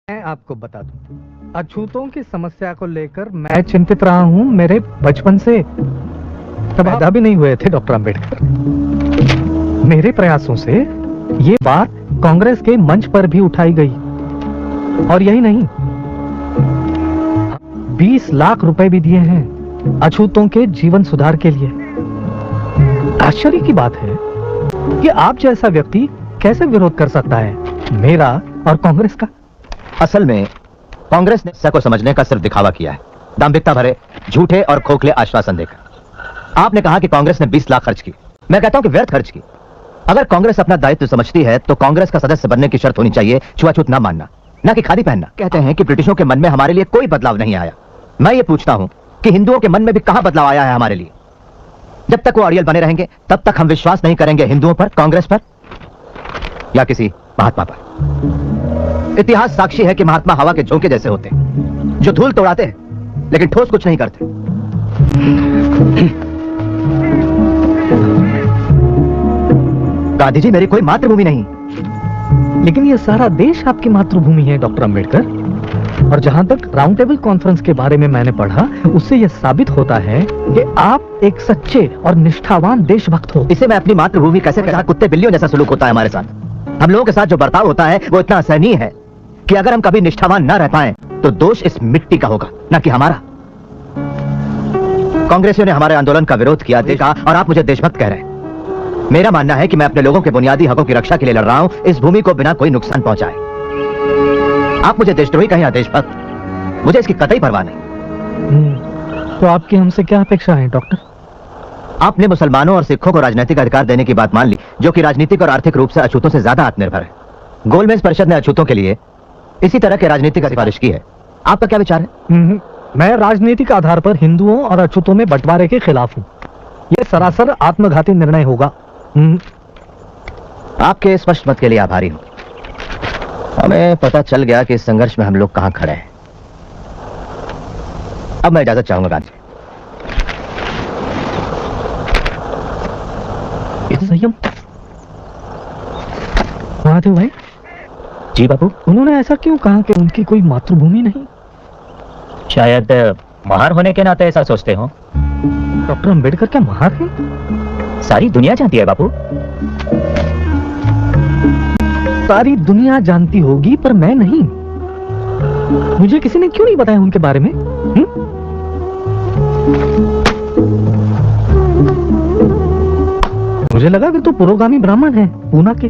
मैं आपको बता दूं, अछूतों की समस्या को लेकर मैं चिंतित रहा हूं मेरे बचपन से। तब पैदा भी नहीं हुए थे डॉक्टर अंबेडकर। मेरे प्रयासों से ये बात कांग्रेस के मंच पर भी उठाई गई, और यही नहीं, 20 लाख रुपए भी दिए हैं अछूतों के जीवन सुधार के लिए। आश्चर्य की बात है कि आप जैसा व्यक्ति कैसे विरोध कर सकता है मेरा और कांग्रेस का। असल में कांग्रेस ने सबको समझने का सिर्फ दिखावा किया है, दाम्भिकता भरे झूठे और खोखले आश्वासन देकर। आपने कहा कि कांग्रेस ने 20 लाख खर्च की। मैं कहता हूं कि व्यर्थ खर्च की। अगर कांग्रेस अपना दायित्व समझती है तो कांग्रेस का सदस्य बनने की शर्त होनी चाहिए छुआछूत ना मानना, ना कि खादी पहनना। कहते हैं कि ब्रिटिशों के मन में हमारे लिए कोई बदलाव नहीं आया। मैं ये पूछता हूं कि हिंदुओं के मन में भी कहां बदलाव आया है हमारे लिए? जब तक वो अड़ियल बने रहेंगे तब तक हम विश्वास नहीं करेंगे हिंदुओं पर, कांग्रेस पर या किसी महात्मा पर। इतिहास साक्षी है कि महात्मा हवा के झोंके जैसे होते हैं, जो धूल तोड़ाते हैं लेकिन ठोस कुछ नहीं करते। गांधी जी मेरी कोई मातृभूमि नहीं। लेकिन ये सारा देश आपकी मातृभूमि है डॉक्टर अंबेडकर। और जहां तक राउंड टेबल कॉन्फ्रेंस के बारे में मैंने पढ़ा, उससे यह साबित होता है कि आप एक सच्चे और निष्ठावान देशभक्त हो। इसे मैं अपनी मातृभूमि कैसे कहा? कुत्ते बिल्लियों जैसा सलूक होता है हमारे साथ। हम लोगों के साथ जो बर्ताव होता है वो इतना असहनीय है कि अगर हम कभी निष्ठावान ना रह पाएं तो दोष इस मिट्टी का होगा, ना कि हमारा। कांग्रेसियों ने हमारे आंदोलन का विरोध किया, देखा, और आप मुझे देशभक्त कह रहे हैं। मेरा मानना है कि मैं अपने लोगों के बुनियादी हकों की रक्षा के लिए लड़ रहा हूं, इस भूमि को बिना कोई नुकसान पहुंचाए। आप मुझे देशद्रोही कहें या देशभक्त, मुझे इसकी कतई परवाह नहीं। तो आपकी हमसे क्या अपेक्षा है डॉक्टर? आपने मुसलमानों और सिखों को राजनीतिक अधिकार देने की बात मान ली, जो कि राजनीतिक और आर्थिक रूप से अछूतों से ज्यादा आत्मनिर्भर है। गोलमेज परिषद ने अछूतों के लिए इसी तरह के राजनीतिक सिफारिश की है। आपका क्या विचार है? मैं राजनीतिक आधार पर हिंदुओं और अछूतों में बंटवारे के खिलाफ हूं। यह सरासर आत्मघाती निर्णय होगा। आपके स्पष्ट मत के लिए आभारी हूं। हमें पता चल गया कि इस संघर्ष में हम लोग कहां खड़े हैं। अब मैं इजाजत चाहूंगा गांधी। संयम। महादेव भाई। जी बाबू। उन्होंने ऐसा क्यों कहा कि उनकी कोई मातृभूमि नहीं? शायद महार होने के नाते ऐसा सोचते हो। डॉक्टर अंबेडकर क्या महार है? सारी दुनिया जानती है बाबू। सारी दुनिया जानती होगी पर मैं नहीं। मुझे किसी ने क्यों नहीं बताया उनके बारे में? मुझे लगा कि तो पुरोगामी ब्राह्मण है पूना के।